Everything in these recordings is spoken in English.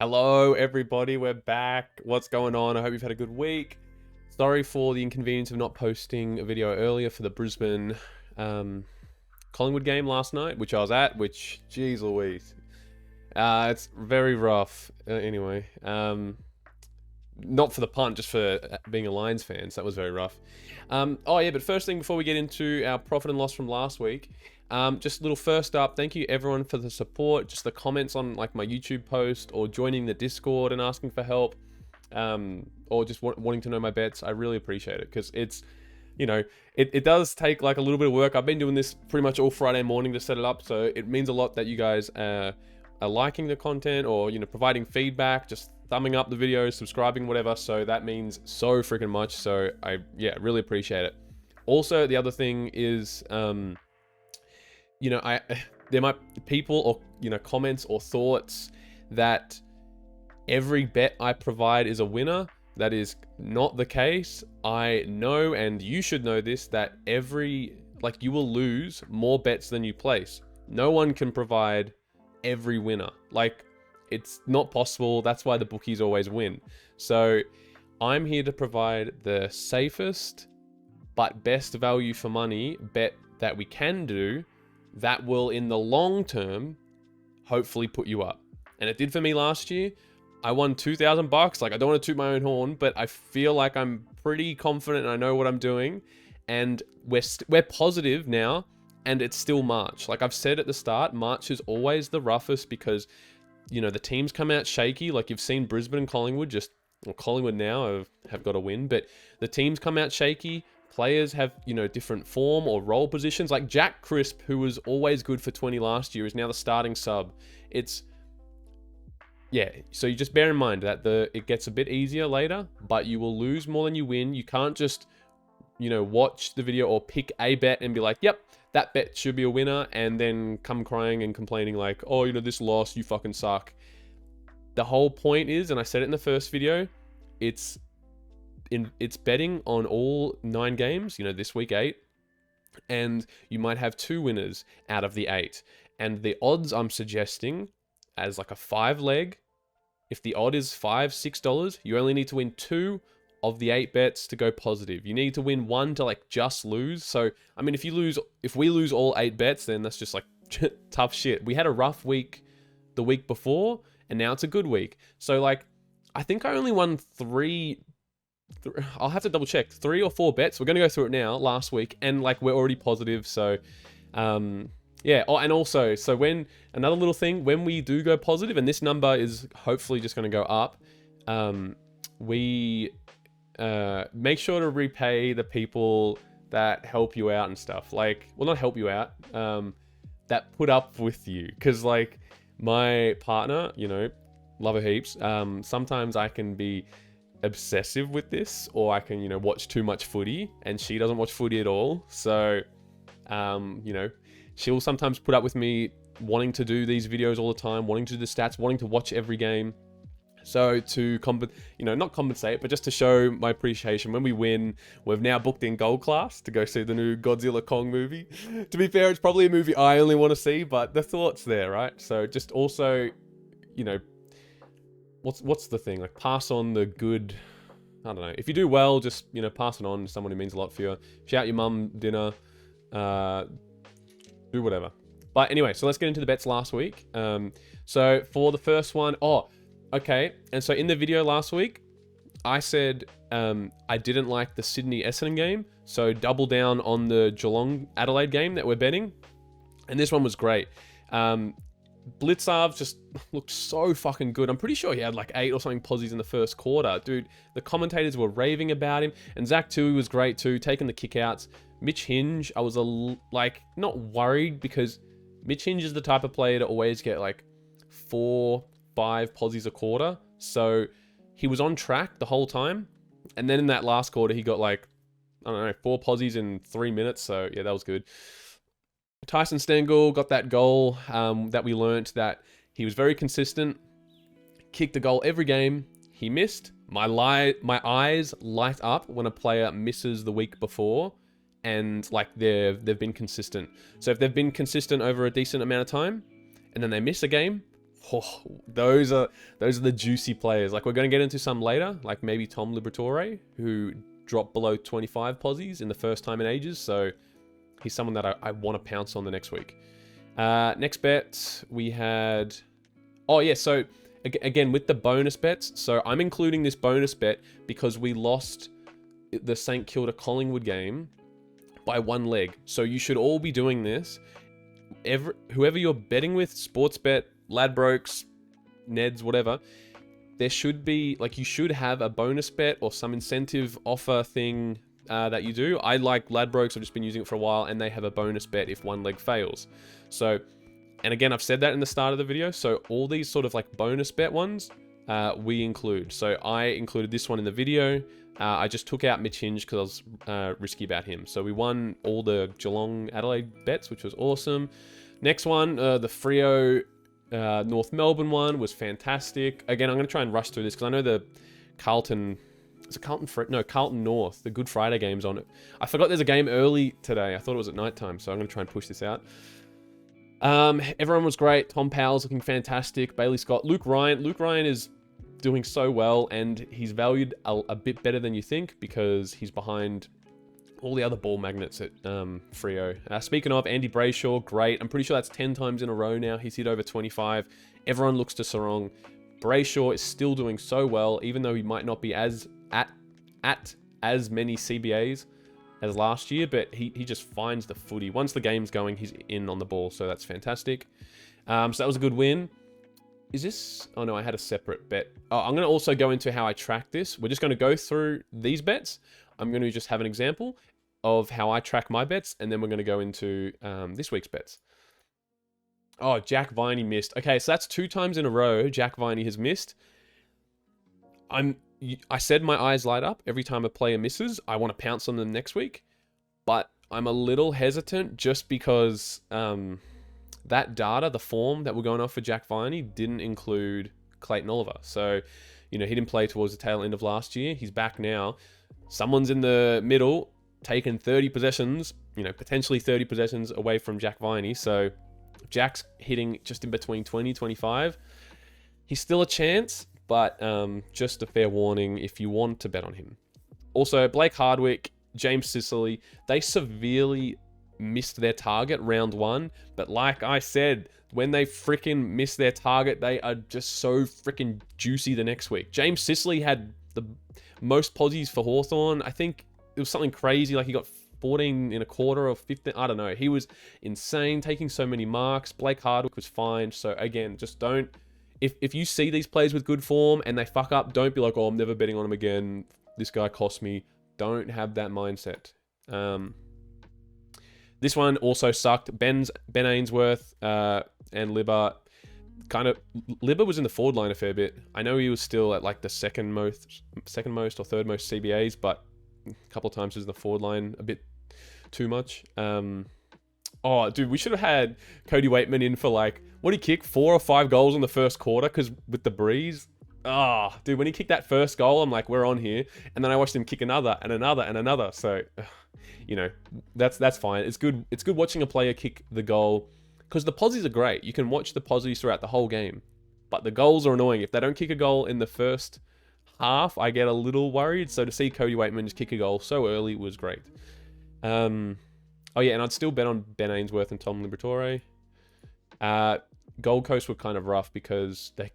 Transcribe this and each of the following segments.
Hello, everybody. We're back. What's going on? I hope you've had a good week. Sorry for the inconvenience of not posting a video earlier for the Brisbane Collingwood game last night, which I was at, which, geez Louise. It's very rough. Anyway, not for the punt, just for being a Lions fan, so that was very rough. Oh yeah, but first thing before we get into our profit and loss from last week, just a little first up, thank you everyone for the support, just the comments on like my YouTube post or joining the Discord and asking for help, or just wanting to know my bets. I really appreciate it because it's, you know, it does take like a little bit of work. I've been doing this pretty much all Friday morning to set it up, so it means a lot that you guys are liking the content or, you know, providing feedback, just thumbing up the videos, subscribing, whatever. So that means so freaking much. So I really appreciate it. Also, the other thing is, you know, there might people or, you know, comments or thoughts that every bet I provide is a winner. That is not the case. I know, and you should know this, that you will lose more bets than you place. No one can provide every winner. Like, it's not possible. That's why the bookies always win. So I'm here to provide the safest but best value for money bet that we can do that will, in the long term, hopefully put you up. And it did for me last year. I won $2,000. Like, I don't want to toot my own horn, but I feel like I'm pretty confident and I know what I'm doing. And we're positive now, and it's still March. Like I've said at the start, March is always the roughest because, you know, the teams come out shaky. Like you've seen Brisbane and Collingwood Collingwood now have got a win, but the teams come out shaky. Players have, you know, different form or role positions. Like Jack Crisp, who was always good for 20 last year, is now the starting sub. Yeah, so you just bear in mind that it gets a bit easier later, but you will lose more than you win. You can't just, you know, watch the video or pick a bet and be like, yep, that bet should be a winner, and then come crying and complaining like, oh, you know, this loss, you fucking suck. The whole point is, and I said it in the first video, it's betting on all 9 games, you know, this week 8, and you might have 2 winners out of the 8. And the odds I'm suggesting as like a 5 leg, if the odd is $5-6, you only need to win 2 of the 8 bets to go positive. You need to win 1 to like just lose. So, I mean, if we lose all 8 bets, then that's just like tough shit. We had a rough week the week before, and now it's a good week. So like, I think I only won 3, I'll have to double check, 3 or 4 bets. We're going to go through it now last week, and like we're already positive. So, yeah. Oh, and also, so another little thing, when we do go positive, and this number is hopefully just going to go up, we make sure to repay the people that help you out and stuff. Like, well, not help you out, that put up with you. Because like my partner, you know, love her heaps. Sometimes I can be obsessive with this, or I can, you know, watch too much footy, and she doesn't watch footy at all. So, you know, she'll sometimes put up with me wanting to do these videos all the time, wanting to do the stats, wanting to watch every game. So to not compensate, but just to show my appreciation, when we win, we've now booked in Gold Class to go see the new Godzilla Kong movie. To be fair, it's probably a movie I only want to see, but the thought's there, right? So just also, you know, what's the thing? Like, pass on the good. I don't know. If you do well, just, you know, pass it on to someone who means a lot for you. Shout your mum dinner. Do whatever. But anyway, so let's get into the bets last week. So for the first one, okay. And so in the video last week, I said I didn't like the Sydney-Essendon game, so double down on the Geelong-Adelaide game that we're betting. And this one was great. Blitzarv just looked so fucking good. I'm pretty sure he had like 8 or something posies in the first quarter. Dude, the commentators were raving about him. And Zach Tui was great too, taking the kickouts. Mitch Hinge, I was not worried, because Mitch Hinge is the type of player to always get like 4-5 posies a quarter. So he was on track the whole time. And then in that last quarter, he got like, I don't know, 4 posies in 3 minutes. So yeah, that was good. Tyson Stengel got that goal that we learnt that he was very consistent. Kicked a goal every game. He missed. My eyes light up when a player misses the week before, and like they've been consistent. So if they've been consistent over a decent amount of time, and then they miss a game, Oh, those are the juicy players. Like, we're going to get into some later, like maybe Tom Liberatore, who dropped below 25 posies in the first time in ages. So he's someone that I want to pounce on the next week. Next bet, we had... Oh, yeah, so again, with the bonus bets. So I'm including this bonus bet because we lost the St. Kilda Collingwood game by 1 leg. So you should all be doing this. Whoever you're betting with, Sportsbet, Ladbrokes, Neds, whatever, there should be, like, you should have a bonus bet or some incentive offer thing that you do. I like Ladbrokes, I've just been using it for a while, and they have a bonus bet if 1 leg fails. So, and again, I've said that in the start of the video, so all these sort of like bonus bet ones, we include. So I included this one in the video. I just took out Mitch Hinge because I was risky about him. So we won all the Geelong Adelaide bets, which was awesome. Next one, the Freo North Melbourne one was fantastic. Again, I'm going to try and rush through this because I know the Carlton... Is it Carlton? No, Carlton North. The Good Friday game's on it. I forgot there's a game early today. I thought it was at night time, so I'm going to try and push this out. Everyone was great. Tom Powell's looking fantastic. Bailey Scott. Luke Ryan. Luke Ryan is doing so well, and he's valued a bit better than you think because he's behind all the other ball magnets at Freo. Speaking of, Andy Brayshaw, great. I'm pretty sure that's 10 times in a row now. He's hit over 25. Everyone looks to Sarong. Brayshaw is still doing so well, even though he might not be as at as many CBAs as last year, but he just finds the footy. Once the game's going, he's in on the ball, so that's fantastic. So that was a good win. Is this... Oh, no, I had a separate bet. Oh, I'm going to also go into how I track this. We're just going to go through these bets. I'm going to just have an example of how I track my bets, and then we're going to go into this week's bets. Oh, Jack Viney missed. Okay, so that's 2 times in a row Jack Viney has missed. I said my eyes light up every time a player misses. I want to pounce on them next week, but I'm a little hesitant just because that data, the form that we're going off for Jack Viney, didn't include Clayton Oliver. So, you know, he didn't play towards the tail end of last year. He's back now. Someone's in the middle, taking 30 possessions, you know, potentially 30 possessions away from Jack Viney. So Jack's hitting just in between 20, 25. He's still a chance, but just a fair warning if you want to bet on him. Also, Blake Hardwick, James Sicily, they severely missed their target round 1. But like I said, when they freaking miss their target, they are just so freaking juicy the next week. James Sicily had the most posies for Hawthorn. I think it was something crazy, like he got 14 in a quarter or 15. I don't know. He was insane, taking so many marks. Blake Hardwick was fine. So again, just don't... If you see these players with good form and they fuck up, don't be like, oh, I'm never betting on him again. This guy cost me. Don't have that mindset. This one also sucked. Ben Ainsworth and Libba. Libba was in the forward line a fair bit. I know he was still at like the second most or third most CBAs, but a couple of times he was in the forward line a bit too much. Oh, dude, we should have had Cody Waitman in for like, what did he kick? 4 or 5 goals in the first quarter because with the breeze. Oh, dude, when he kicked that first goal, I'm like, we're on here. And then I watched him kick another and another and another. So, you know, that's fine. It's good watching a player kick the goal because the posies are great. You can watch the posies throughout the whole game. But the goals are annoying. If they don't kick a goal in the first half, I get a little worried. So to see Cody Waitman just kick a goal so early was great. Oh yeah, and I'd still bet on Ben Ainsworth and Tom Liberatore. Gold Coast were kind of rough because they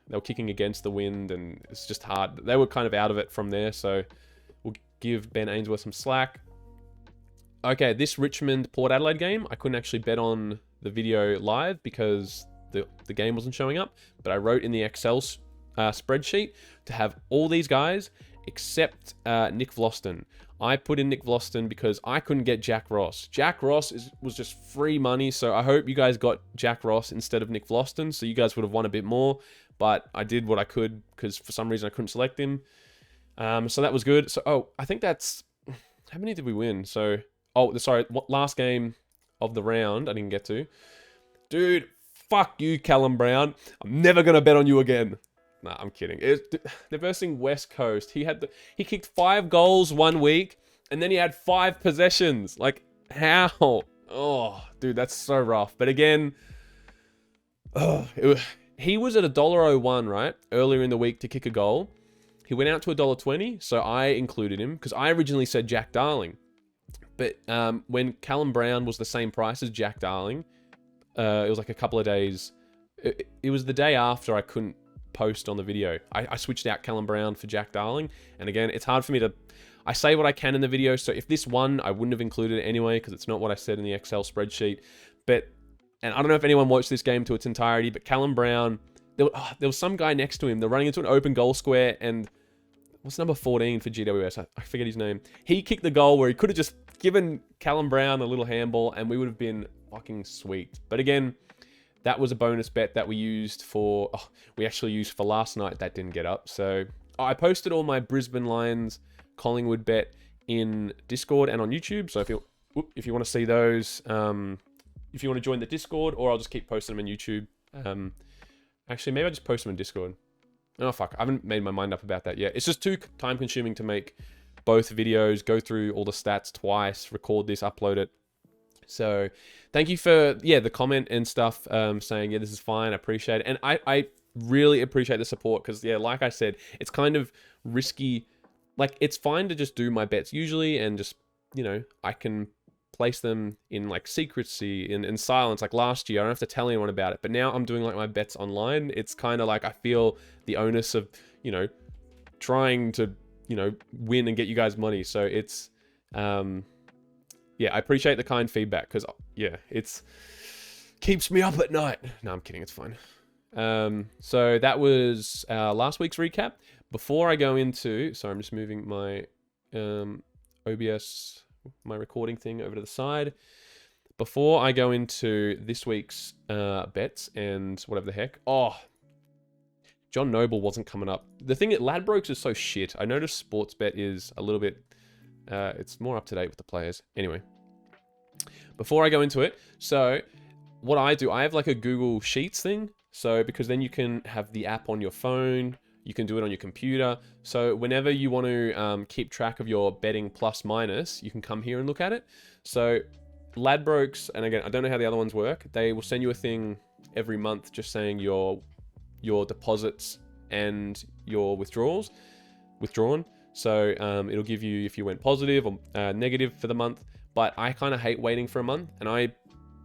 were kicking against the wind and it's just hard. They were kind of out of it from there, so we'll give Ben Ainsworth some slack. Okay, this Richmond-Port Adelaide game, I couldn't actually bet on the video live because the game wasn't showing up, but I wrote in the Excel spreadsheet to have all these guys except Nick Vlaston. I put in Nick Vlaston because I couldn't get Jack Ross. Jack Ross was just free money, so I hope you guys got Jack Ross instead of Nick Vlaston, so you guys would have won a bit more, but I did what I could because for some reason I couldn't select him. So that was good. So, I think that's... How many did we win? So, sorry, last game of the round I didn't get to. Dude, fuck you, Callum Brown. I'm never going to bet on you again. Nah, I'm kidding. They're versing West Coast. He kicked 5 goals 1 week, and then he had 5 possessions. Like, how? Oh, dude, that's so rough. But again, he was at $1.01, right? Earlier in the week to kick a goal. He went out to $1.20, so I included him because I originally said Jack Darling. But when Callum Brown was the same price as Jack Darling, it was like a couple of days. It was the day after I couldn't post on the video. I switched out Callum Brown for Jack Darling. And again, it's hard for me to... I say what I can in the video, so if this won, I wouldn't have included it anyway because it's not what I said in the Excel spreadsheet. But, and I don't know if anyone watched this game to its entirety, but Callum Brown, there was some guy next to him. They're running into an open goal square, and what's number 14 for GWS? I forget his name. He kicked the goal where he could have just given Callum Brown a little handball, and we would have been fucking sweet. But again, that was a bonus bet that we used for... Oh, we actually used for last night. That didn't get up. So I posted all my Brisbane Lions Collingwood bet in Discord and on YouTube. So if you want to see those, if you want to join the Discord, or I'll just keep posting them on YouTube. Actually, maybe I just post them in Discord. Oh, fuck. I haven't made my mind up about that yet. It's just too time consuming to make both videos, go through all the stats twice, record this, upload it. So thank you for, the comment and stuff, saying, this is fine. I appreciate it. And I really appreciate the support because, like I said, it's kind of risky. Like, it's fine to just do my bets usually and just, I can place them in like secrecy, in silence. Like last year, I don't have to tell anyone about it. But now I'm doing like my bets online. It's kind of like I feel the onus of, trying to, win and get you guys money. So it's, I appreciate the kind feedback because, it's keeps me up at night. No, I'm kidding. It's fine. So that was last week's recap. Before I go into, sorry, I'm just moving my OBS, my recording thing over to the side. Before I go into this week's bets and whatever the heck. Oh, John Noble wasn't coming up. The thing at Ladbrokes is so shit. I noticed Sportsbet is a little bit, it's more up to date with the players. Anyway, before I go into it, so what I do, I have like a Google Sheets thing. So because then you can have the app on your phone, you can do it on your computer. So whenever you want to keep track of your betting plus minus, you can come here and look at it. So Ladbrokes, and again, I don't know how the other ones work. They will send you a thing every month just saying your deposits and your withdrawals, withdrawn. So it'll give you if you went positive or negative for the month. But I kind of hate waiting for a month, and I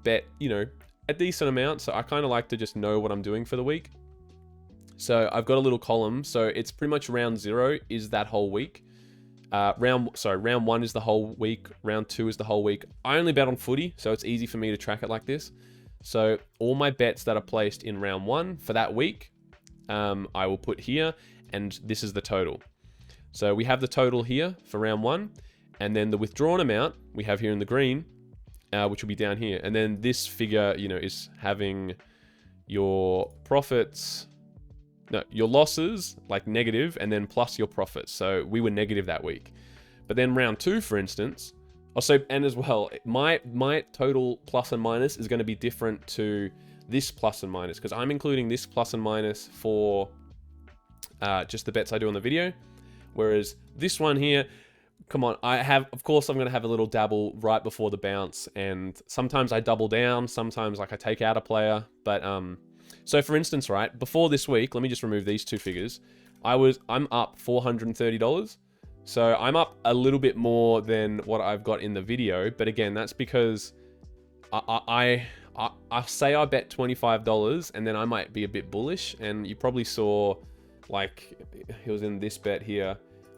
bet, a decent amount. So I kind of like to just know what I'm doing for the week. So I've got a little column. So it's pretty much round 0 is that whole week. Round 1 is the whole week. Round 2 is the whole week. I only bet on footy, so it's easy for me to track it like this. So all my bets that are placed in round 1 for that week, I will put here, and this is the total. So we have the total here for round 1, and then the withdrawn amount we have here in the green, which will be down here. And then this figure, is having your profits... No, your losses, like negative, and then plus your profits. So we were negative that week. But then round 2, for instance, and as well, my total plus and minus is going to be different to this plus and minus, because I'm including this plus and minus for just the bets I do on the video. Whereas this one here, come on, of course I'm going to have a little dabble right before the bounce, and sometimes I double down, sometimes like I take out a player, but so for instance, right, before this week, let me just remove these two figures. I'm up $430. So I'm up a little bit more than what I've got in the video. But again, that's because I say I bet $25 and then I might be a bit bullish. And you probably saw, like, it was in this bet here.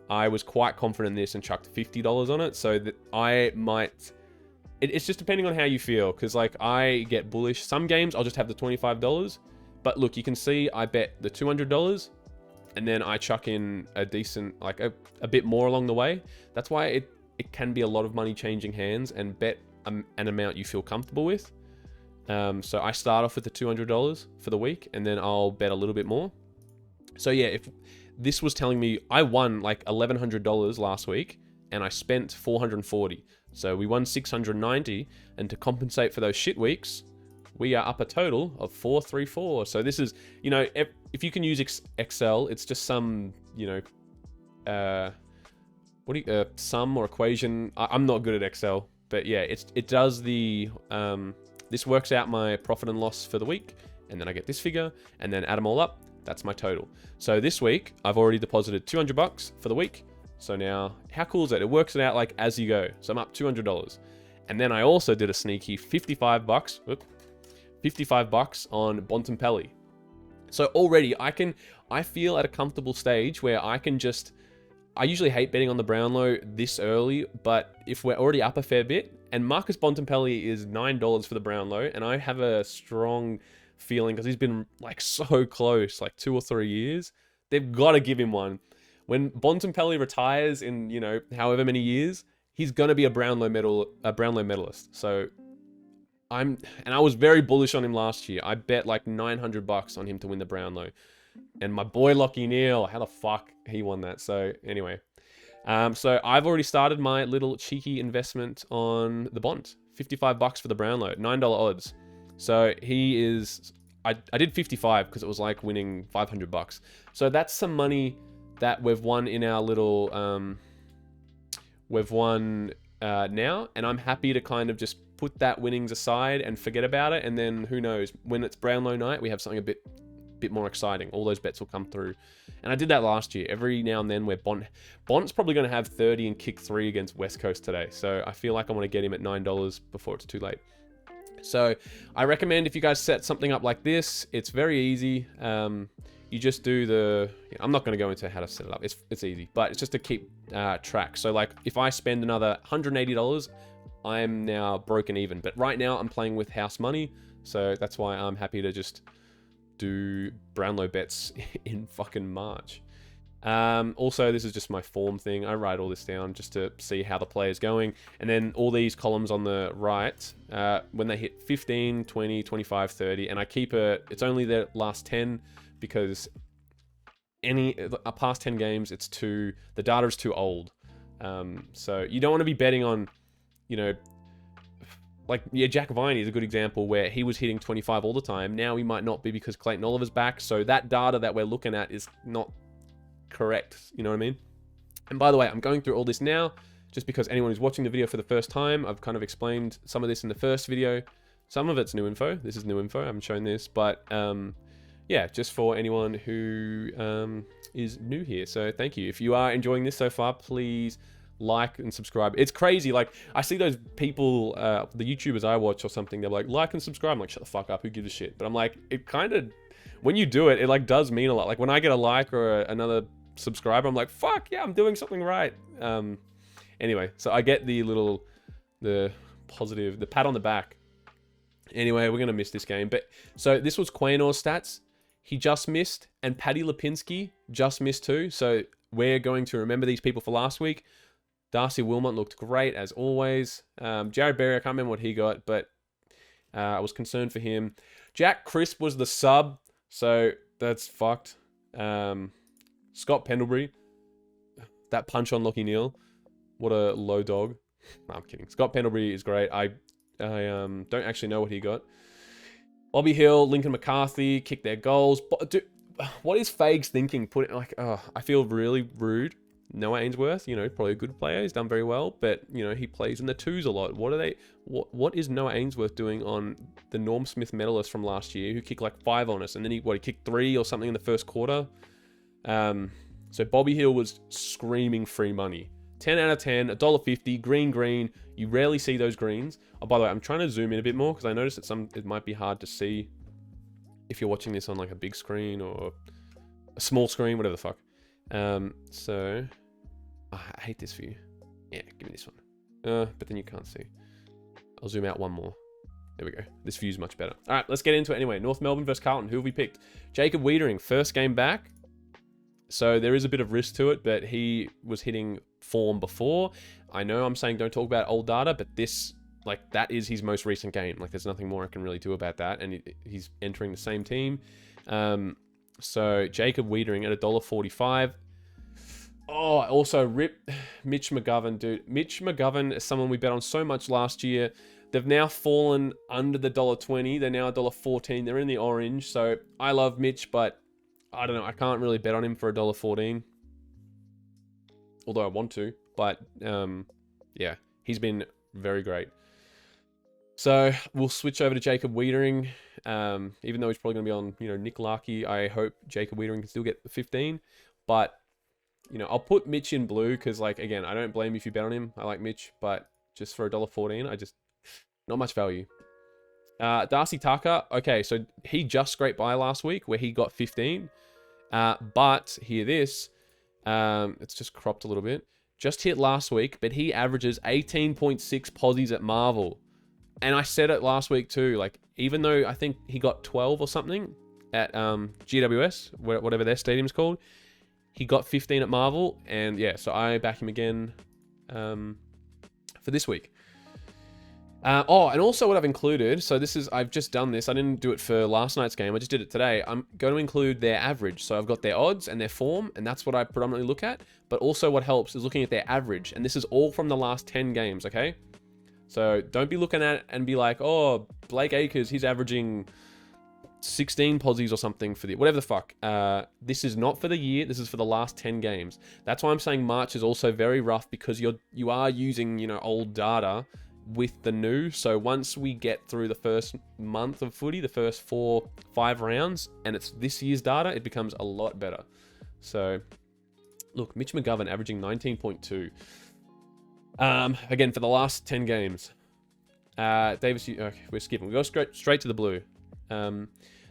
I was quite confident in this and chucked $50 on it. So that I might... It's just depending on how you feel. Because, like, I get bullish. Some games, I'll just have the $25. But look, you can see I bet the $200 and then I chuck in a decent, like a bit more along the way. That's why it can be a lot of money changing hands, and bet an amount you feel comfortable with. So I start off with the $200 for the week, and then I'll bet a little bit more. So yeah, if this was telling me I won like $1,100 last week and I spent $440. So we won $690, and to compensate for those shit weeks, we are up a total of $434. So this is, if you can use Excel, it's just some, sum or equation. I'm not good at Excel, but yeah, it does the, this works out my profit and loss for the week, and then I get this figure, and then add them all up. That's my total. So this week, I've already deposited $200 for the week. So now, how cool is that? It works it out like as you go. So I'm up $200. And then I also did a sneaky $55, 55 bucks on Bontempelli. So already I feel at a comfortable stage where I usually hate betting on the Brownlow this early, but if we're already up a fair bit, and Marcus Bontempelli is $9 for the Brownlow, and I have a strong feeling because he's been like so close, like 2 or 3 years, they've got to give him one. When Bontempelli retires in, you know, however many years, he's gonna be a Brownlow medalist. So I was very bullish on him last year. I bet like $900 on him to win the Brownlow. And my boy Lockie Neal, how the fuck he won that? So anyway, so I've already started my little cheeky investment on the Bont. $55 for the Brownlow, $9 odds. So he is, I did 55 because it was like winning $500. So that's some money that we've won in our little, now, and I'm happy to kind of just put that winnings aside and forget about it. And then who knows, when it's Brownlow night, we have something a bit more exciting. All those bets will come through. And I did that last year. Every now and then where Bont's probably going to have 30 and kick 3 against West Coast today. So I feel like I want to get him at $9 before it's too late. So I recommend if you guys set something up like this, it's very easy. You just do I'm not going to go into how to set it up. It's easy, but it's just to keep track. So like if I spend another $180, I'm now broken even. But right now I'm playing with house money. So that's why I'm happy to just do Brownlow bets in fucking March. Also, this is just my form thing. I write all this down just to see how the play is going. And then all these columns on the right, when they hit 15, 20, 25, 30, and I keep it's only the last 10 because past 10 games, the data is too old. So you don't want to be betting on, you know, like, yeah, Jack Viney is a good example where he was hitting 25 all the time. Now he might not be because Clayton Oliver's back. So that data that we're looking at is not correct. You know what I mean? And by the way, I'm going through all this now just because anyone who's watching the video for the first time, I've kind of explained some of this in the first video. Some of it's new info. This is new info. I haven't shown this, but yeah, just for anyone who is new here. So thank you. If you are enjoying this so far, please like and subscribe. It's crazy. Like, I see those people, the YouTubers I watch or something, they're like and subscribe. I'm like, shut the fuck up. Who gives a shit? But I'm like, it kind of, when you do it, it like does mean a lot. Like when I get a like or another subscriber, I'm like, fuck yeah, I'm doing something right. Anyway, so I get the positive, the pat on the back. Anyway, we're going to miss this game. But so this was Quaynor's stats. He just missed, and Paddy Lipinski just missed too. So we're going to remember these people for last week. Darcy Wilmot looked great, as always. Jared Berry, I can't remember what he got, but I was concerned for him. Jack Crisp was the sub, so that's fucked. Scott Pendlebury, that punch on Lockie Neal. What a low dog. No, I'm kidding. Scott Pendlebury is great. I don't actually know what he got. Bobby Hill, Lincoln McCarthy kicked their goals. Dude, what is Fags thinking? I feel really rude. Noah Ainsworth, you know, probably a good player. He's done very well, but you know, he plays in the twos a lot. What is Noah Ainsworth doing on the Norm Smith medalist from last year who kicked like 5 on us, and then he kicked 3 or something in the first quarter? So Bobby Hill was screaming free money. 10 out of 10, $1.50, green. You rarely see those greens. Oh, by the way, I'm trying to zoom in a bit more because I noticed that it might be hard to see if you're watching this on like a big screen or a small screen, whatever the fuck. So I hate this view. Yeah, give me this one. But then you can't see. I'll zoom out one more. There we go. This view's much better. All right, let's get into it anyway. North Melbourne versus Carlton. Who have we picked? Jacob Wiedering, first game back. So there is a bit of risk to it, but he was hitting form before. I know I'm saying don't talk about old data, but this, like, that is his most recent game. Like, there's nothing more I can really do about that. And he's entering the same team. So Jacob Wiedering at $1.45. Oh, also rip Mitch McGovern, dude. Mitch McGovern is someone we bet on so much last year. They've now fallen under the $1.20. They're now $1.14. They're in the orange. So I love Mitch, but I don't know. I can't really bet on him for $1.14. Although I want to. But yeah, he's been very great. So we'll switch over to Jacob Wiedering. Even though he's probably going to be on, Nick Larkey, I hope Jacob Wiedering can still get 15. But, I'll put Mitch in blue because, like, again, I don't blame you if you bet on him. I like Mitch, but just for $1.14, not much value. Darcy Tucker, okay, so he just scraped by last week where he got 15. But hear this, it's just cropped a little bit. Just hit last week, but he averages 18.6 posies at Marvel. And I said it last week too, like, even though I think he got 12 or something at GWS, whatever their stadium's called, he got 15 at Marvel. And yeah, so I back him again for this week. And also what I've included, so I've just done this. I didn't do it for last night's game. I just did it today. I'm going to include their average. So I've got their odds and their form, and that's what I predominantly look at. But also what helps is looking at their average. And this is all from the last 10 games, okay? So don't be looking at it and be like, oh, Blake Acres, he's averaging 16 posies or something for the, whatever the fuck. This is not for the year. This is for the last 10 games. That's why I'm saying March is also very rough because you are using, old data with the new. So once we get through the first month of footy, the first 4-5 rounds, and it's this year's data, it becomes a lot better. So look, Mitch McGovern averaging 19.2. Again, for the last 10 games. Davis, okay, we're skipping. We go straight to the blue.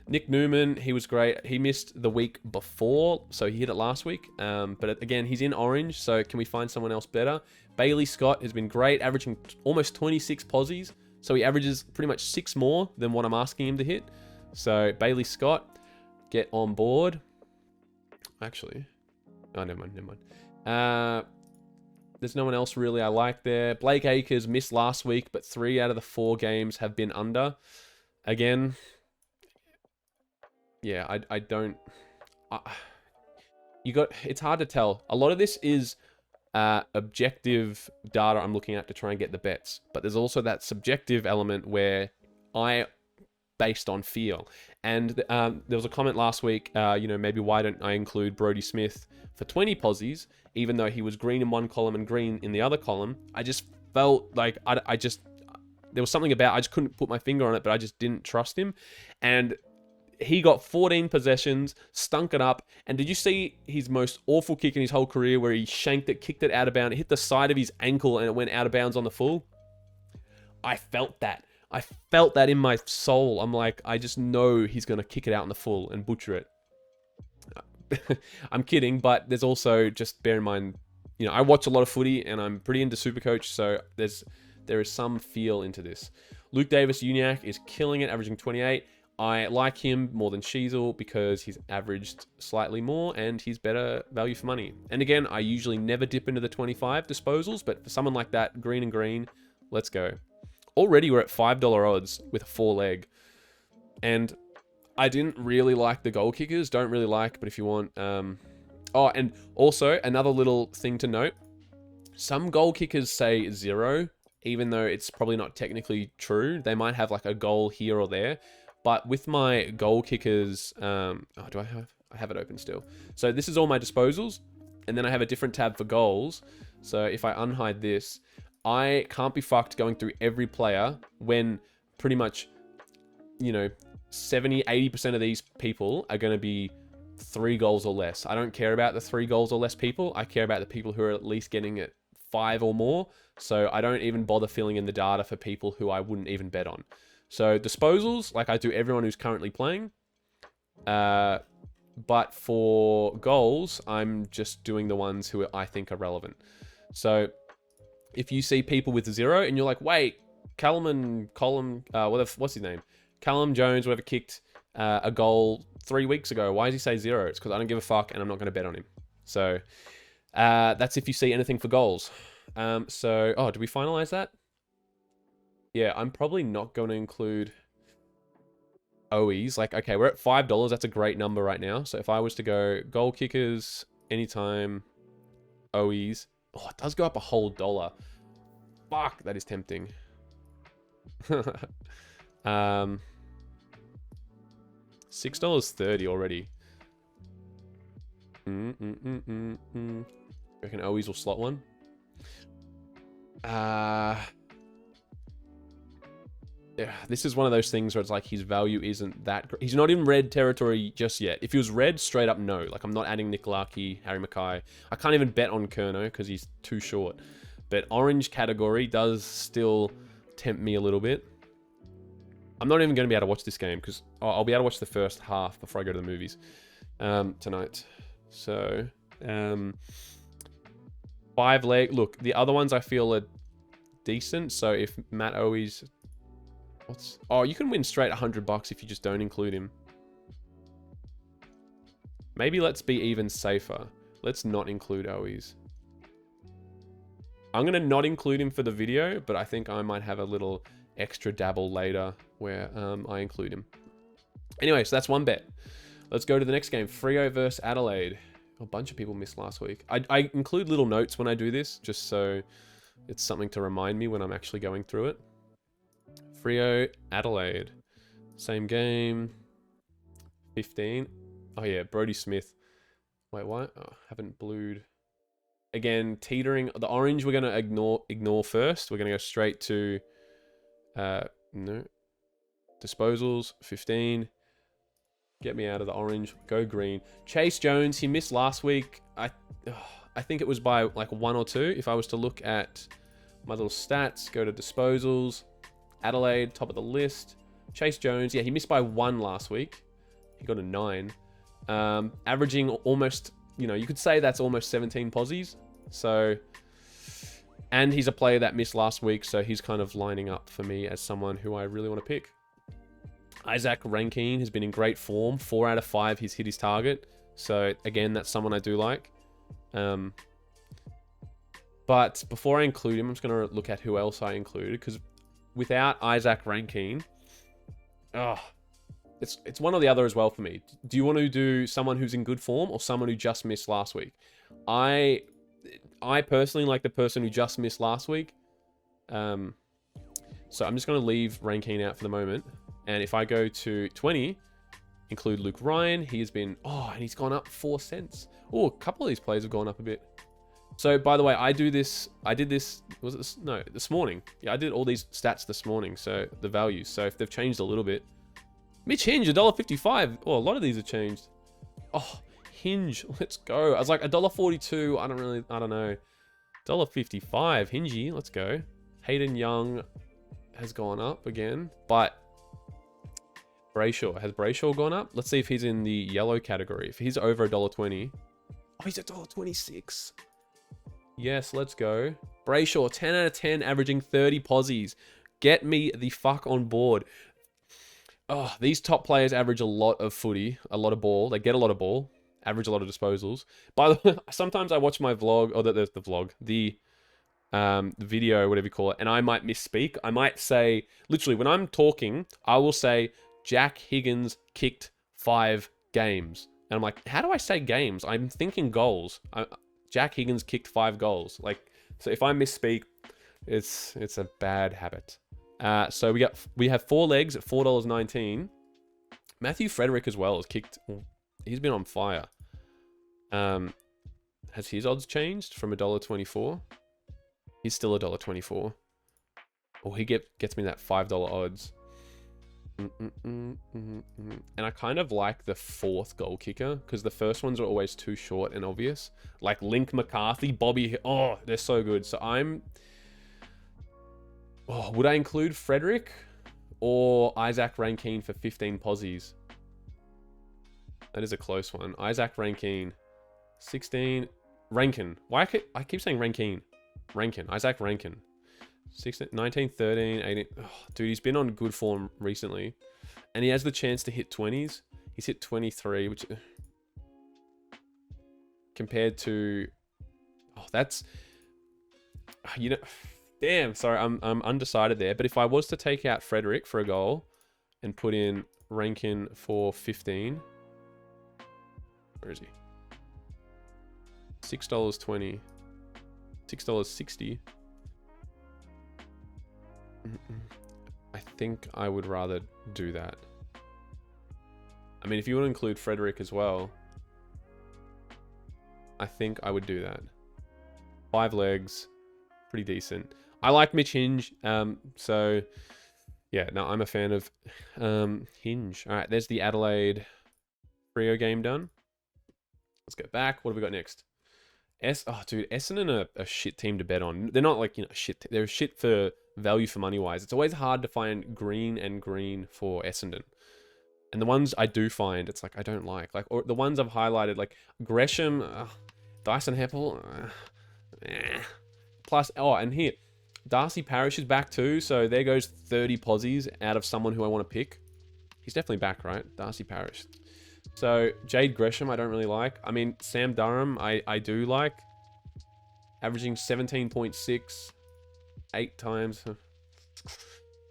Nick Newman, he was great. He missed the week before, so he hit it last week. But again, he's in orange, so can we find someone else better? Bailey Scott has been great, averaging almost 26 posies. So he averages pretty much 6 more than what I'm asking him to hit. So Bailey Scott, get on board. Actually, oh, never mind. There's no one else really I like there. Blake Acres missed last week, but 3 out of the 4 games have been under. Again, yeah, I don't... it's hard to tell. A lot of this is objective data I'm looking at to try and get the bets. But there's also that subjective element where based on feel. And there was a comment last week, maybe why don't I include Brodie Smith for 20 posies, even though he was green in one column and green in the other column. I just felt like there was something about, I just couldn't put my finger on it, but I just didn't trust him. And he got 14 possessions, stunk it up. And did you see his most awful kick in his whole career where he shanked it, kicked it out of bounds, it hit the side of his ankle and it went out of bounds on the full? I felt that. I felt that in my soul. I'm like, I just know he's going to kick it out in the full and butcher it. I'm kidding, but there's also, just bear in mind, I watch a lot of footy and I'm pretty into Supercoach, so there is some feel into this. Luke Davis-Uniacke is killing it, averaging 28. I like him more than Sheasel because he's averaged slightly more and he's better value for money. And again, I usually never dip into the 25 disposals, but for someone like that, green and green, let's go. Already we're at $5 odds with a 4-leg. And I didn't really like the goal kickers. Don't really like, but if you want... Oh, and also, another little thing to note. Some goal kickers say 0, even though it's probably not technically true. They might have like a goal here or there. But with my goal kickers... I have it open still. So this is all my disposals. And then I have a different tab for goals. So if I unhide this... I can't be fucked going through every player when pretty much, 70, 80% of these people are going to be 3 goals or less. I don't care about the 3 goals or less people. I care about the people who are at least getting it 5 or more. So I don't even bother filling in the data for people who I wouldn't even bet on. So disposals, like I do everyone who's currently playing. But for goals, I'm just doing the ones who I think are relevant. So... if you see people with 0 and you're like, wait, Callum, what's his name? Callum Jones, whoever kicked a goal 3 weeks ago. Why does he say 0? It's because I don't give a fuck and I'm not going to bet on him. So that's if you see anything for goals. Did we finalize that? Yeah, I'm probably not going to include OEs. Like, okay, we're at $5. That's a great number right now. So if I was to go goal kickers, anytime, OEs. Oh, it does go up a whole $1. Fuck, that is tempting. $6.30 already. Reckon Owies will slot one? yeah, this is one of those things where it's like his value isn't that great. He's not in red territory just yet. If he was red, straight up no. Like, I'm not adding Nikolaki, Harry Mackay. I can't even bet on Kerno because he's too short. But orange category does still tempt me a little bit. I'm not even going to be able to watch this game because I'll be able to watch the first half before I go to the movies tonight. So, 5 leg. Look, the other ones I feel are decent. So if Matt Owies... Oh, you can win straight $100 if you just don't include him. Maybe let's be even safer. Let's not include Owies. I'm going to not include him for the video, but I think I might have a little extra dabble later where I include him. Anyway, so that's one bet. Let's go to the next game. Freo versus Adelaide. A bunch of people missed last week. I include little notes when I do this, just so it's something to remind me when I'm actually going through it. Freo, Adelaide. Same game. 15. Oh yeah, Brodie Smith. Wait, what? Oh, haven't blued. Again, teetering. The orange we're going to ignore first. We're going to go straight to... no. Disposals, 15. Get me out of the orange. Go green. Chase Jones, he missed last week. I think it was by like 1 or 2. If I was to look at my little stats, go to disposals. Adelaide, top of the list. Chase Jones, yeah, he missed by 1 last week. He got a 9. Averaging almost, you could say that's almost 17 posies. So, and he's a player that missed last week, so he's kind of lining up for me as someone who I really want to pick. Isaac Rankine has been in great form. 4 out of 5, he's hit his target. So, again, that's someone I do like. But before I include him, I'm just going to look at who else I included, because without Isaac Rankine, it's one or the other as well for me. Do you want to do someone who's in good form or someone who just missed last week? I personally like the person who just missed last week. So I'm just going to leave Rankine out for the moment. And if I go to 20, include Luke Ryan, he's been... Oh, and he's gone up 4 cents. Oh, a couple of these players have gone up a bit. So, by the way, I did this... Was it this? No, this morning. Yeah, I did all these stats this morning. So, the values. So, if they've changed a little bit... Mitch Hinge, $1.55. Oh, a lot of these have changed. Oh, Hinge. Let's go. I was like, $1.42. I don't know. $1.55. Hingey. Let's go. Hayden Young has gone up again. But... Brayshaw. Has Brayshaw gone up? Let's see if he's in the yellow category. If he's over $1.20. Oh, he's $1.26. Yes, let's go. Brayshaw, 10 out of 10, averaging 30 posies. Get me the fuck on board. Oh, these top players average a lot of footy, a lot of ball. They get a lot of ball, average a lot of disposals. By the way, sometimes I watch my vlog, or the vlog, the video, whatever you call it, and I might misspeak. I might say, literally, when I'm talking, I will say, Jack Higgins kicked 5 games. And I'm like, how do I say games? I'm thinking goals. Jack Higgins kicked 5 goals. Like, so if I misspeak, it's a bad habit. So we have 4 legs at $4.19. Matthew Frederick as well has kicked. He's been on fire. Has his odds changed from $1.24? He's still $1.24. Oh, he gets me that $5 odds. And I kind of like the 4th goal kicker because the first ones are always too short and obvious. Like Link McCarthy, Bobby. Oh, they're so good. So would I include Frederick or Isaac Rankine for 15 posies? That is a close one. Isaac Rankine, 16. Rankin. Why I keep saying Rankine? Rankin. Isaac Rankin. 16, 19, 13, 18. Oh, dude, he's been on good form recently. And he has the chance to hit 20s. He's hit 23, which... Compared to... Oh, that's... Damn, sorry, I'm undecided there. But if I was to take out Frederick for a goal and put in Rankin for 15... Where is he? $6.20. $6.60. I think I would rather do that. I mean, if you want to include Frederick as well, I think I would do that. 5 legs, pretty decent. I like Mitch Hinge, so Yeah, no, I'm a fan of Hinge. All right, there's the Adelaide Freo game done. Let's go back. What have we got next? Oh, dude, Essendon are a shit team to bet on. They're not like, shit. They're shit for value for money wise. It's always hard to find green and green for Essendon. And the ones I do find, it's like, I don't like. Like, or the ones I've highlighted, like Gresham, Dyson Heppel, Plus, and here, Darcy Parish is back too. So there goes 30 posies out of someone who I want to pick. He's definitely back, right? Darcy Parish. So Jade Gresham, I don't really like. I mean, Sam Durham, I do like. Averaging 17.6, 8 times.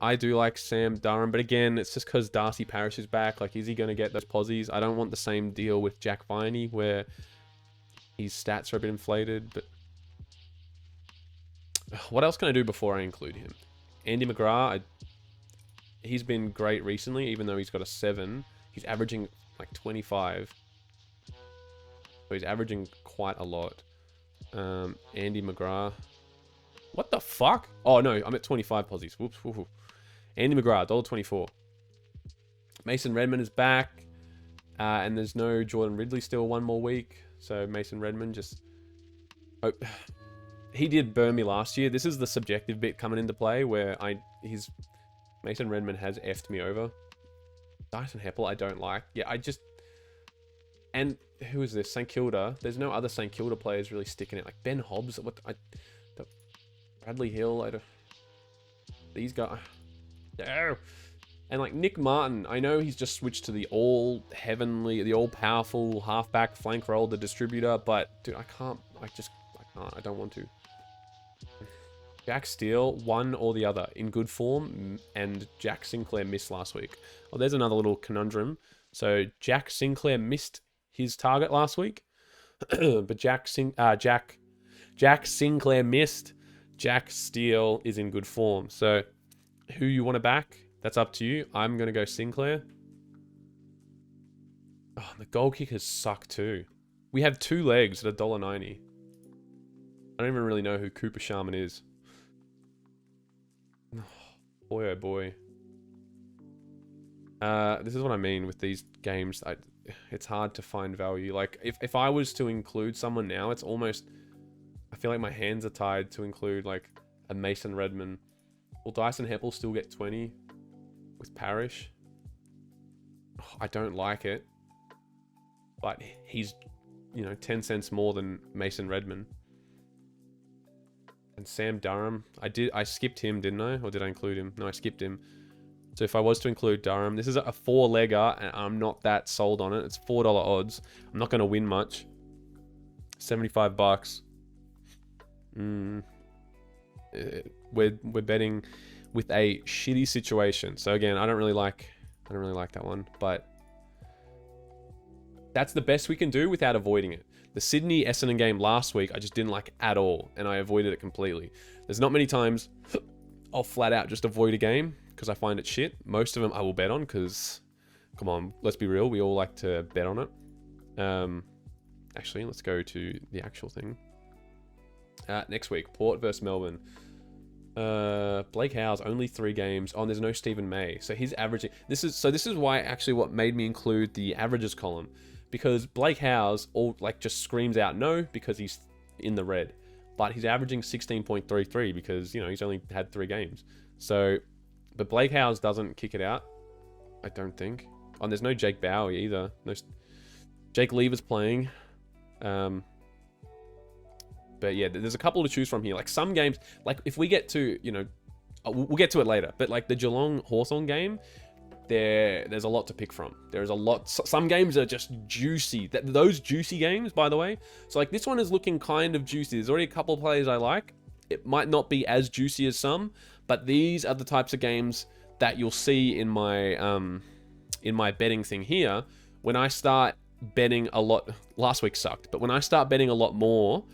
I do like Sam Durham, but again, it's just because Darcy Parish is back. Like, is he going to get those posies? I don't want the same deal with Jack Viney, where his stats are a bit inflated, but... What else can I do before I include him? Andy McGrath, he's been great recently, even though he's got a 7. He's averaging like 25. So he's averaging quite a lot. Andy McGrath. What the fuck? Oh, no, I'm at 25 posies. Whoops. Whoops. Andy McGrath, $1.24. Mason Redmond is back. And there's no Jordan Ridley still 1 more week. So Mason Redmond just... Oh, he did burn me last year. This is the subjective bit coming into play where Mason Redmond has effed me over. Dyson Heppel, I don't like. Yeah, I just... And who is this? St Kilda. There's no other St Kilda players really sticking it. Like Ben Hobbs. Bradley Hill. I don't... These guys... No. And like Nick Martin, I know he's just switched to the all-powerful halfback flank role, the distributor, but dude, I can't. I don't want to. Jack Steele, one or the other, in good form, and Jack Sinclair missed last week. Oh, there's another little conundrum. So Jack Sinclair missed his target last week, but Jack Sinclair missed. Jack Steele is in good form. So who you want to back? That's up to you. I'm going to go Sinclair. Oh, the goal kickers suck too. We have 2 legs at $1.90. I don't even really know who Cooper Sharman is. Oh, boy, oh boy. This is what I mean with these games. It's hard to find value. Like, if I was to include someone now, it's almost... I feel like my hands are tied to include, like, a Mason Redmond. Will Dyson Heppel still get 20 with Parish? Oh, I don't like it. But he's, 10 cents more than Mason Redmond. And Sam Durham, I skipped him, didn't I? Or did I include him? No, I skipped him. So if I was to include Durham, this is a 4-legger, and I'm not that sold on it. It's $4 odds. I'm not going to win much. $75. We're betting with a shitty situation. So again, I don't really like that one, but that's the best we can do without avoiding it. The Sydney Essendon game last week, I just didn't like at all, and I avoided it completely. There's not many times I'll flat out just avoid a game because I find it shit. Most of them I will bet on because, come on, let's be real, we all like to bet on it. Actually, let's go to the actual thing. Next week, Port versus Melbourne. Blake Howes, only 3 games. Oh, and there's no Stephen May. So he's averaging... This is why actually what made me include the averages column. Because Blake Howes just screams out no because he's in the red. But he's averaging 16.33 because, he's only had 3 games. So, but Blake Howes doesn't kick it out. I don't think. Oh, and there's no Jake Bowie either. No, Jake Lever's playing. But yeah, there's a couple to choose from here. Like some games, like if we get to, we'll get to it later. But like the Geelong Hawthorn game, there's a lot to pick from. There's a lot. Some games are just juicy. Those juicy games, by the way. So like this one is looking kind of juicy. There's already a couple of players I like. It might not be as juicy as some, but these are the types of games that you'll see in my betting thing here. When I start betting a lot, last week sucked, but when I start betting a lot more,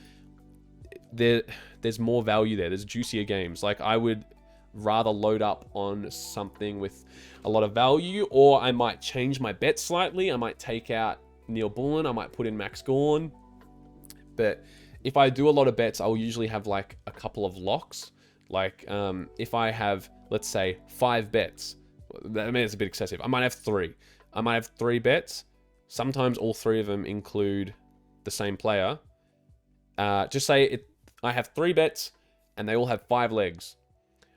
there's more value there. There's juicier games. Like I would rather load up on something with a lot of value, or I might change my bet slightly. I might take out Neil Bullen. I might put in Max Gawn. But if I do a lot of bets, I'll usually have like a couple of locks. Like if I have, let's say 5 bets. I mean, it's a bit excessive. I might have 3. I might have 3 bets. Sometimes all 3 of them include the same player. Just say I have 3 bets and they all have 5 legs.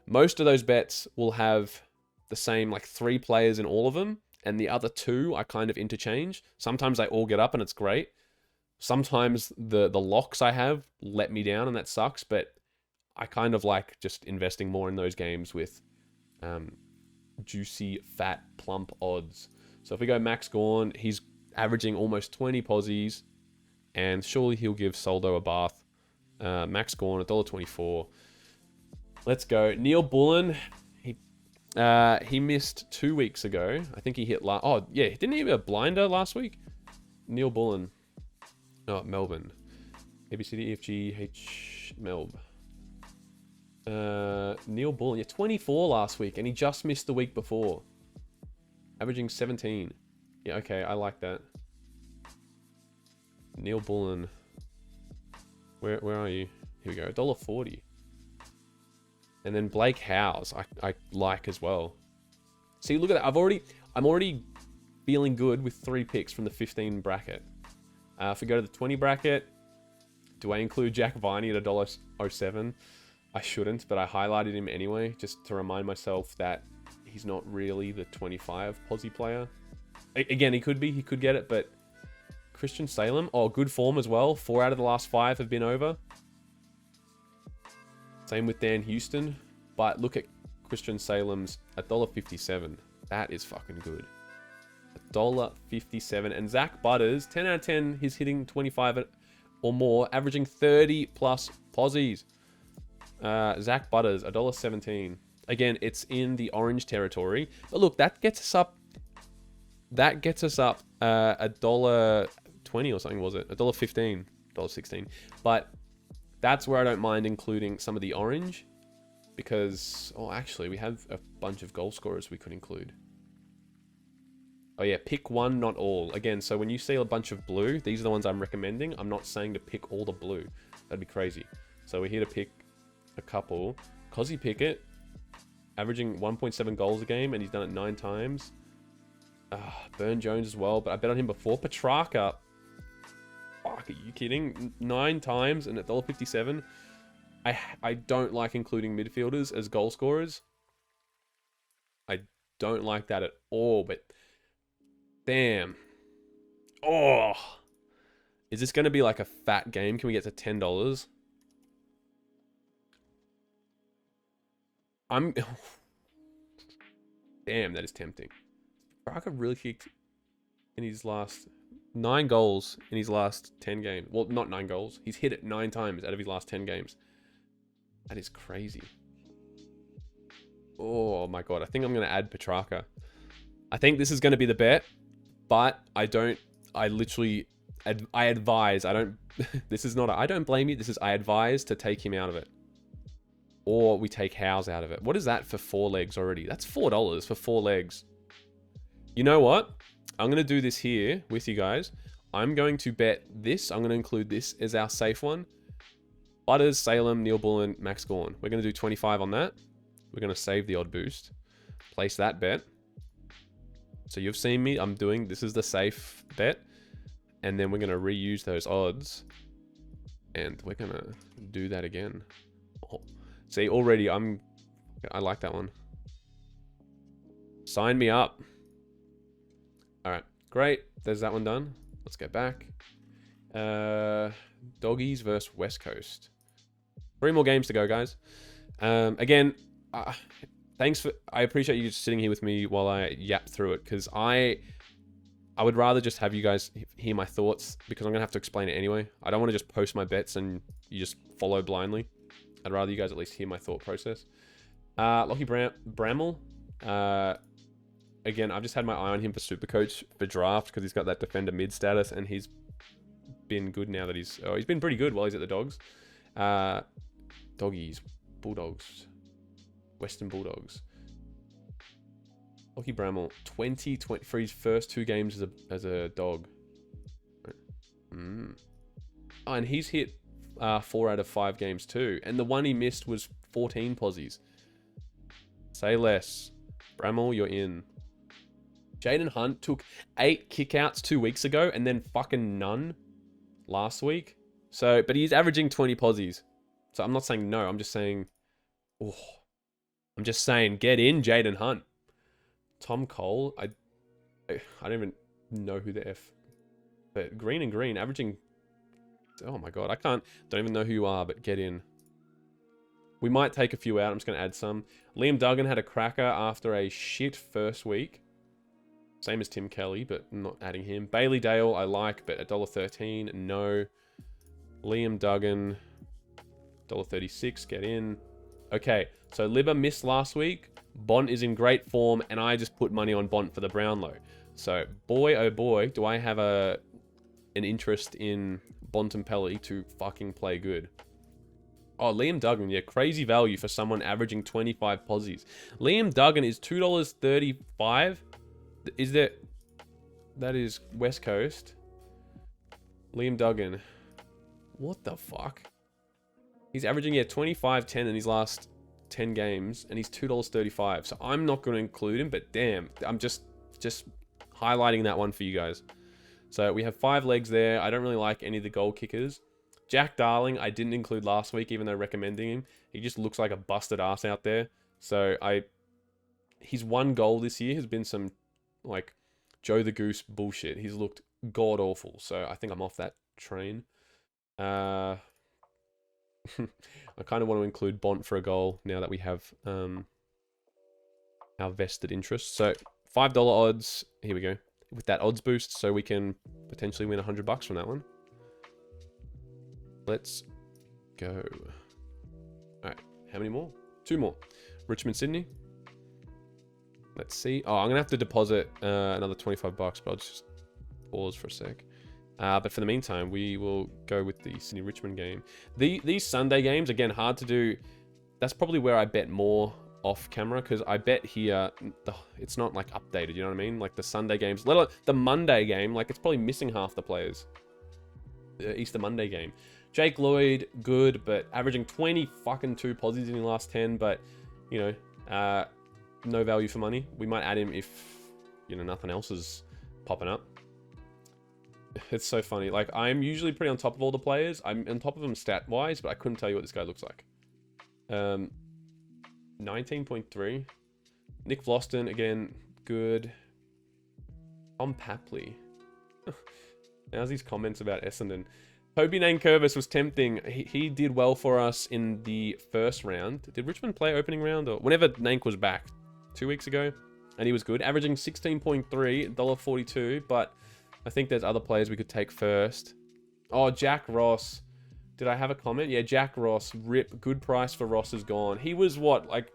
Most of those bets will have the same, like 3 players in all of them, and the other 2 I kind of interchange. Sometimes they all get up and it's great. Sometimes the locks I have let me down and that sucks, but I kind of like just investing more in those games with juicy, fat, plump odds. So if we go Max Gawn, he's averaging almost 20 posies, and surely he'll give Soldo a bath. Max Gawn, $1.24. Let's go. Neil Bullen, he missed 2 weeks ago. I think he hit oh, yeah, didn't he have a blinder last week? Neil Bullen. Oh, Melbourne. A, B, C, D, E, F, G, H, Melb. Neil Bullen, yeah, 24 last week, and he just missed the week before. Averaging 17. Yeah, okay, I like that. Neil Bullen. Where are you? Here we go, $1.40. And then Blake Howes, I like as well. See, look at that. I'm already feeling good with 3 picks from the 15 bracket. If we go to the 20 bracket, do I include Jack Viney at $1.07? I shouldn't, but I highlighted him anyway, just to remind myself that he's not really the 25 posi player. Again, he could be, he could get it, but Christian Salem, oh, good form as well. 4 out of the last 5 have been over. Same with Dan Houston, but look at Christian Salem's $1.57. That is fucking good. $1.57. And Zach Butters, 10 out of 10, he's hitting 25 or more, averaging 30 plus posies. Zach Butters, $1.17. Again, it's in the orange territory. But look, that gets us up. That gets us up $1.20 or something, was it? $1.15, $1.16. But that's where I don't mind including some of the orange, because, oh, actually, we have a bunch of goal scorers we could include. Oh yeah, pick one, not all. Again, so when you see a bunch of blue, these are the ones I'm recommending. I'm not saying to pick all the blue. That'd be crazy. So we're here to pick a couple. Cozzy Pickett, averaging 1.7 goals a game, and he's done it 9 times. Burn Jones as well, but I bet on him before. Petrarca, fuck, are you kidding? 9 times and $1.57. I don't like including midfielders as goal scorers. I don't like that at all, but damn. Oh, is this going to be like a fat game? Can we get to $10? Damn, that is tempting. Petrarca really kicked in his last 9 goals in his last 10 games. Well, not 9 goals. He's hit it 9 times out of his last 10 games. That is crazy. Oh my god, I think I'm going to add Petrarca. I think this is going to be the bet, but I advise, this is not I don't blame you, this is I advise to take him out of it. Or we take Howes out of it. What is that for 4 legs already? That's $4 for 4 legs. You know what? I'm going to do this here with you guys. I'm going to bet this. I'm going to include this as our safe one. Butters, Salem, Neil Bullen, Max Gawn. We're going to do 25 on that. We're going to save the odd boost. Place that bet. So you've seen me. This is the safe bet. And then we're going to reuse those odds. And we're going to do that again. Oh. See, already I like that one. Sign me up. All right, great. There's that one done. Let's go back. Doggies versus West Coast. 3 more games to go, guys. Again, thanks I appreciate you just sitting here with me while I yap through it, because I would rather just have you guys hear my thoughts, because I'm gonna have to explain it anyway. I don't want to just post my bets and you just follow blindly. I'd rather you guys at least hear my thought process. Lockie Bramall. Again, I've just had my eye on him for Supercoach for draft, because he's got that defender mid status, and he's been good now that he's been pretty good while he's at the Dogs. Doggies, Bulldogs, Western Bulldogs. Lockie Bramall, 20 for his first 2 games as a dog. Oh, and he's hit 4 out of 5 games too, and the one he missed was 14 posies. Say less. Bramall, you're in. Jaden Hunt took 8 kickouts 2 weeks ago and then fucking none last week. So, but he's averaging 20 posies. So I'm not saying no. I'm just saying, oh, I'm just saying get in Jaden Hunt. Tom Coll, I don't even know who the F. But green and green, averaging. Oh my god, don't even know who you are, but get in. We might take a few out. I'm just going to add some. Liam Duggan had a cracker after a shit first week. Same as Tim Kelly, but I'm not adding him. Bailey Dale, I like, but $1.13, no. Liam Duggan, $1.36, get in. Okay, so Libba missed last week. Bont is in great form, and I just put money on Bont for the Brownlow. So, boy, oh boy, do I have an interest in Bontempelli to fucking play good. Oh, Liam Duggan, yeah, crazy value for someone averaging 25 posies. Liam Duggan is $2.35. Is that is West Coast? Liam Duggan. What the fuck? He's averaging, yeah, 25-10 in his last 10 games, and he's $2.35. So I'm not going to include him, but damn, I'm just highlighting that one for you guys. So we have 5 legs there. I don't really like any of the goal kickers. Jack Darling, I didn't include last week, even though recommending him. He just looks like a busted ass out there. So his one goal this year has been some, like, Joe the Goose bullshit. He's looked god-awful. So I think I'm off that train. I kind of want to include Bont for a goal now that we have our vested interest. So $5 odds. Here we go. With that odds boost, so we can potentially win $100 from that one. Let's go. All right, how many more? 2 more. Richmond, Sydney. Let's see. Oh, I'm gonna have to deposit another $25, but I'll just pause for a sec. But for the meantime, we will go with the Sydney Richmond game. These Sunday games, again, hard to do. That's probably where I bet more off camera, because I bet here it's not like updated, you know what I mean? Like the Sunday games, let alone the Monday game, like it's probably missing half the players. The Easter Monday game. Jake Lloyd, good, but averaging 20 fucking 2 posies in the last 10, but, you know, no value for money. We might add him if, you know, nothing else is popping up. It's so funny. Like, I'm usually pretty on top of all the players. I'm on top of them stat-wise, but I couldn't tell you what this guy looks like. 19.3. Nick Vlosten, again, good. Tom Papley. How's these comments about Essendon? Toby Nankervis was tempting. He did well for us in the first round. Did Richmond play opening round? Or whenever Nank was back 2 weeks ago? And he was good. Averaging 16.3, $1.42. But I think there's other players we could take first. Oh, Jack Ross. Did I have a comment? Yeah, Jack Ross. Rip. Good price for Ross is gone. He was what? Like,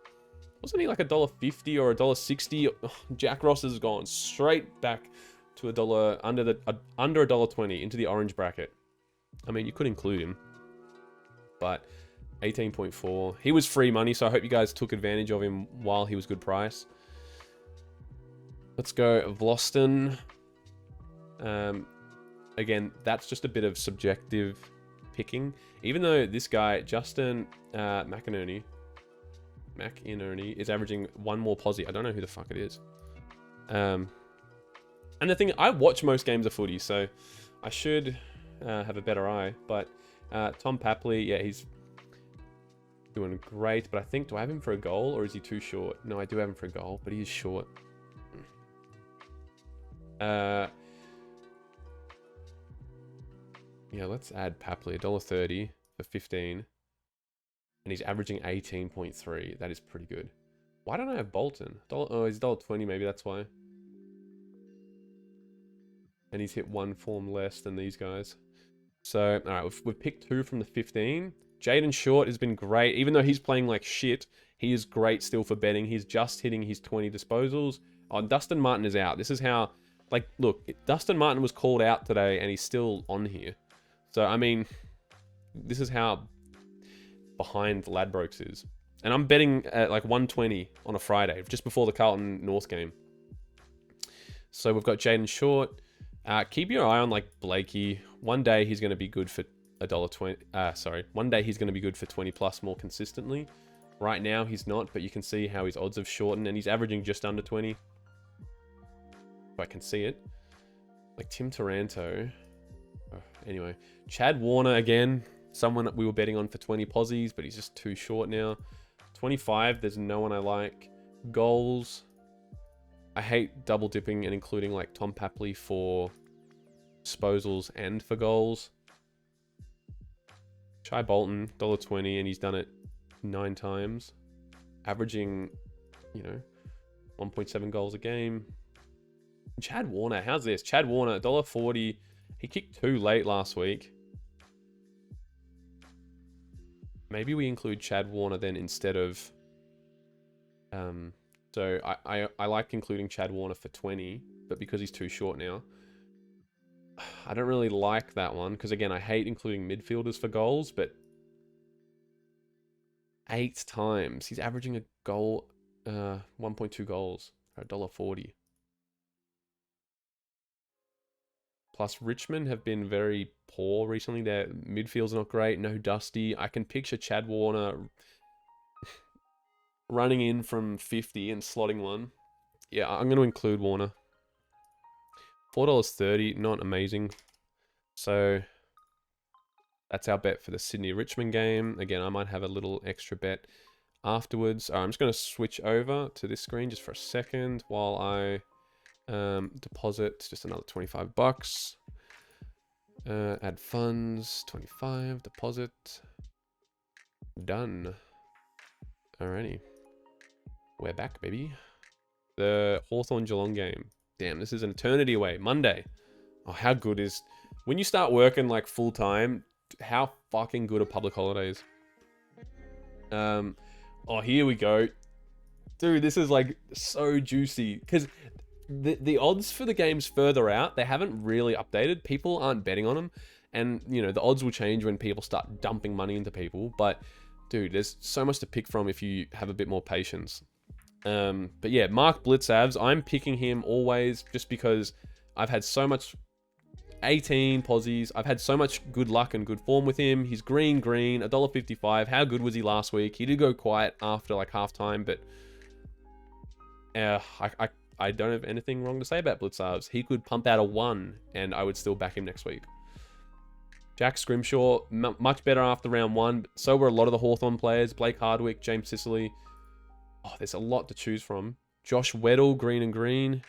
wasn't he like $1.50 or $1.60? Oh, Jack Ross has gone straight back to $1 under $1.20 into the orange bracket. I mean, you could include him, but 18.4. He was free money, so I hope you guys took advantage of him while he was good price. Let's go Vlosten. Again, that's just a bit of subjective picking. Even though this guy, Justin McInerney, is averaging 1 more posi. I don't know who the fuck it is. And the thing, I watch most games of footy, so I should have a better eye. But Tom Papley, yeah, he's doing great. But I think, do I have him for a goal or is he too short? No, I do have him for a goal, but he is short. Yeah, let's add Papley, $1.30 for 15. And he's averaging 18.3. That is pretty good. Why don't I have Bolton? Oh, he's $1.20, maybe that's why. And he's hit 1 form less than these guys. So, all right, we've picked 2 from the 15. Jaden Short has been great. Even though he's playing like shit, he is great still for betting. He's just hitting his 20 disposals. Oh, Dustin Martin is out. This is how, like, look, Dustin Martin was called out today and he's still on here. So, I mean, this is how behind Ladbrokes is. And I'm betting at like 120 on a Friday, just before the Carlton North game. So we've got Jaden Short. Keep your eye on like Blakey. One day he's going to be good for $1.20. One day he's going to be good for 20 plus more consistently. Right now, he's not, but you can see how his odds have shortened, and he's averaging just under 20. If I can see it. Like Tim Taranto. Oh, anyway, Chad Warner again. Someone that we were betting on for 20 posies, but he's just too short now. 25, there's no one I like. Goals. I hate double dipping and including like Tom Papley for disposals and for goals. Shai Bolton, $1.20, and he's done it 9 times. Averaging, you know, 1.7 goals a game. Chad Warner, how's this? Chad Warner, $1.40. He kicked 2 late last week. Maybe we include Chad Warner then instead of... So I like including Chad Warner for 20, but because he's too short now, I don't really like that one. Because again, I hate including midfielders for goals, but 8 times. He's averaging a goal, 1.2 goals for $1.40. Plus, Richmond have been very poor recently. Their midfield's not great. No Dusty. I can picture Chad Warner running in from 50 and slotting one. Yeah, I'm going to include Warner. $4.30, not amazing. So that's our bet for the Sydney-Richmond game. Again, I might have a little extra bet afterwards. All right, I'm just going to switch over to this screen just for a second while I deposit just another 25 bucks. Add funds, 25, deposit. Done. Alrighty. We're back, baby. The Hawthorn Geelong game. Damn, this is an eternity away. Monday. Oh, how good is... When you start working like full time, how fucking good are public holidays? Oh, here we go. Dude, this is like so juicy. Because the odds for the games further out, they haven't really updated. People aren't betting on them. And, you know, the odds will change when people start dumping money into people. But, dude, there's so much to pick from if you have a bit more patience. But yeah, Mark Blitzavs, I'm picking him always just because I've had so much 18 posies. I've had so much good luck and good form with him. He's green, $1.55. How good was he last week? He did go quiet after like halftime, but I don't have anything wrong to say about Blitzavs. He could pump out a 1 and I would still back him next week. Jack Scrimshaw, much better after round 1. So were a lot of the Hawthorn players. Blake Hardwick, James Sicily. Oh, there's a lot to choose from. Josh Weddle, green and green.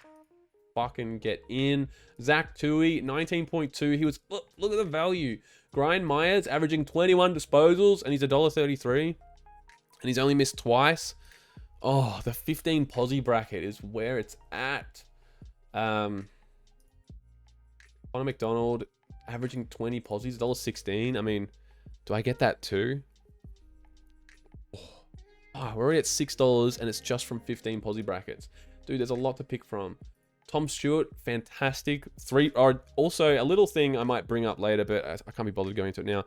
Fucking get in. Zach Tui, 19.2. He was... Look at the value. Brian Myers, averaging 21 disposals, and he's $1.33. And he's only missed twice. Oh, the 15 posi bracket is where it's at. Connor McDonald, averaging 20 posies, $1.16. I mean, do I get that too? Oh, we're already at $6 and it's just from 15 posi brackets. Dude, there's a lot to pick from. Tom Stewart, fantastic. Also, a little thing I might bring up later, but I can't be bothered going into it now.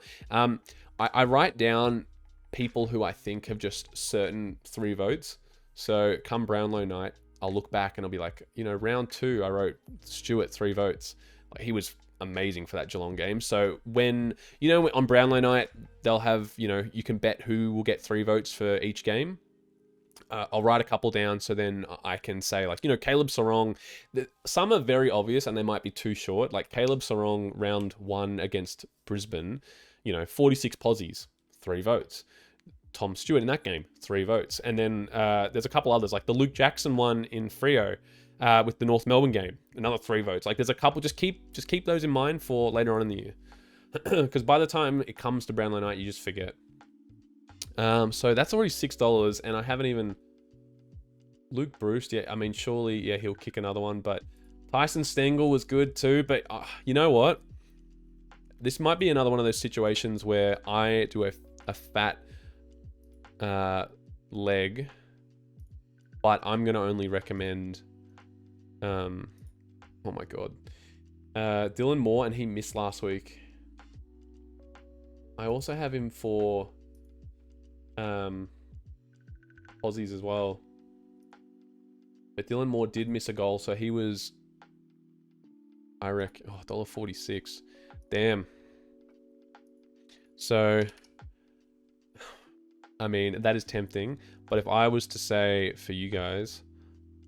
I write down people who I think have just certain 3 votes. So come Brownlow night, I'll look back and I'll be like, you know, round 2, I wrote Stewart 3 votes. Like, he was amazing for that Geelong game. So when, you know, on Brownlow night, they'll have, you know, you can bet who will get 3 votes for each game. I'll write a couple down so then I can say, like, you know, Caleb Sarong. Some are very obvious and they might be too short. Like Caleb Sarong, round 1 against Brisbane, you know, 46 posies, 3 votes. Tom Stewart in that game, 3 votes. And then there's a couple others, like the Luke Jackson one in Freo with the North Melbourne game, another 3 votes. Like there's a couple, just keep those in mind for later on in the year. Because by the time it comes to Brownlow night, you just forget. So that's already $6, and I haven't even... Luke Bruce, yeah, I mean, surely, yeah, he'll kick another one, but Tyson Stengel was good too, but you know what? This might be another one of those situations where I do a fat leg, but I'm going to only recommend, oh my God, Dylan Moore, and he missed last week. I also have him for Aussies as well. But Dylan Moore did miss a goal, so he was, I reckon, $1.46. Damn. So, I mean, that is tempting. But if I was to say for you guys,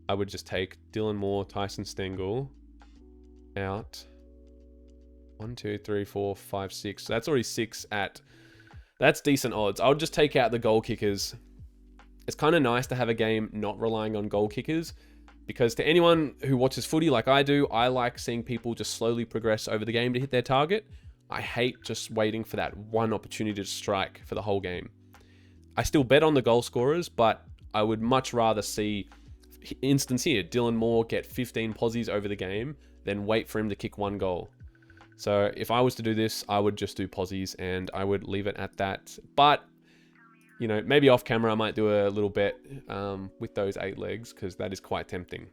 I would just take Dylan Moore, Tyson Stengel out. 1, 2, 3, 4, 5, 6. So that's already 6 at... That's decent odds. I would just take out the goal kickers. It's kind of nice to have a game not relying on goal kickers, because to anyone who watches footy like I do, I like seeing people just slowly progress over the game to hit their target. I hate just waiting for that one opportunity to strike for the whole game. I still bet on the goal scorers, but I would much rather see, instance here, Dylan Moore get 15 posies over the game than wait for him to kick 1 goal. So if I was to do this, I would just do posies and I would leave it at that. But, you know, maybe off camera I might do a little bet with those 8 legs, because that is quite tempting.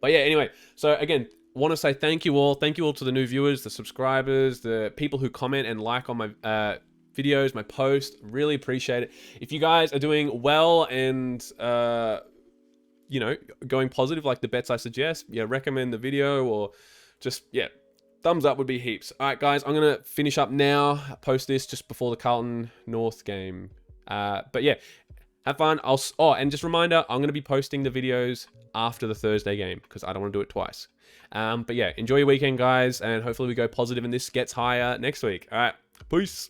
But yeah, anyway, so again, want to say thank you all. Thank you all to the new viewers, the subscribers, the people who comment and like on my videos, my posts. Really appreciate it. If you guys are doing well and, you know, going positive like the bets I suggest, yeah, recommend the video, or just, yeah, thumbs up would be heaps. All right, guys, I'm going to finish up now. Post this just before the Carlton North game. But yeah, have fun. And just a reminder, I'm going to be posting the videos after the Thursday game, because I don't want to do it twice. But yeah, enjoy your weekend, guys, and hopefully we go positive and this gets higher next week. All right, peace.